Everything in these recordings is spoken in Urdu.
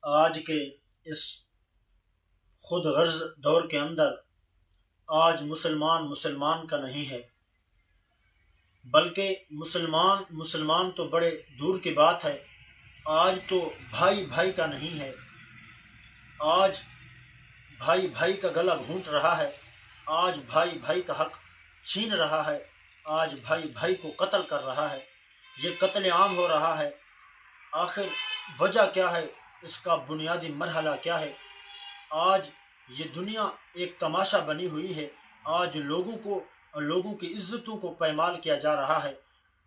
آج کے اس خود غرض دور کے اندر آج مسلمان کا نہیں ہے، بلکہ مسلمان تو بڑے دور کی بات ہے۔ آج تو بھائی کا نہیں ہے، آج بھائی کا گلا گھونٹ رہا ہے، آج بھائی کا حق چھین رہا ہے، آج بھائی کو قتل کر رہا ہے، یہ قتل عام ہو رہا ہے۔ آخر وجہ کیا ہے؟ اس کا بنیادی مرحلہ کیا ہے؟ آج یہ دنیا ایک تماشا بنی ہوئی ہے، آج لوگوں کی عزتوں کو پائمال کیا جا رہا ہے۔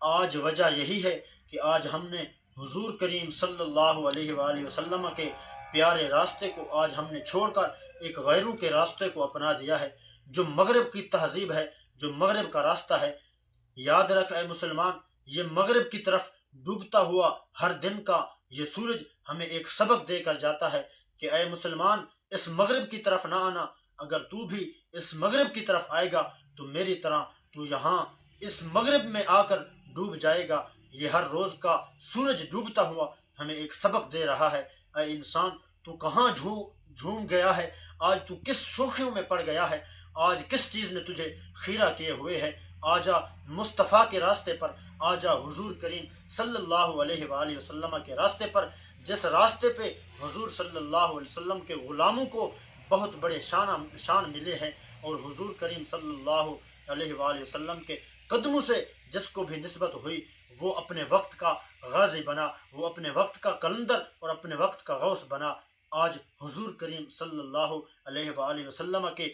آج وجہ یہی ہے کہ آج ہم نے حضور کریم صلی اللہ علیہ وآلہ وسلم کے پیارے راستے کو آج ہم نے چھوڑ کر ایک غیروں کے راستے کو اپنا دیا ہے، جو مغرب کی تہذیب ہے، جو مغرب کا راستہ ہے۔ یاد رکھ اے مسلمان، یہ مغرب کی طرف ڈوبتا ہوا ہر دن کا یہ سورج ہمیں ایک سبق دے کر جاتا ہے کہ اے مسلمان، اس مغرب کی طرف نہ آنا۔ اگر تو بھی اس مغرب کی طرف آئے گا تو میری طرح تو یہاں اس مغرب میں آ کر ڈوب جائے گا۔ یہ ہر روز کا سورج ڈوبتا ہوا ہمیں ایک سبق دے رہا ہے۔ اے انسان، تو کہاں جھوم گیا ہے؟ آج تو کس شوخیوں میں پڑ گیا ہے؟ آج کس چیز نے تجھے خیرہ کیے ہوئے ہے؟ آجا مصطفیٰ کے راستے پر، آجا حضور کریم صلی اللہ علیہ وآلہ وسلم کے راستے پر، جس راستے پہ حضور صلی اللہ علیہ وسلم کے غلاموں کو بہت بڑے شان ملے ہیں، اور حضور کریم صلی اللہ علیہ وآلہ وسلم کے قدموں سے جس کو بھی نسبت ہوئی وہ اپنے وقت کا غازی بنا، وہ اپنے وقت کا کلندر اور اپنے وقت کا غوث بنا۔ آج حضور کریم صلی اللہ علیہ وآلہ وسلم کے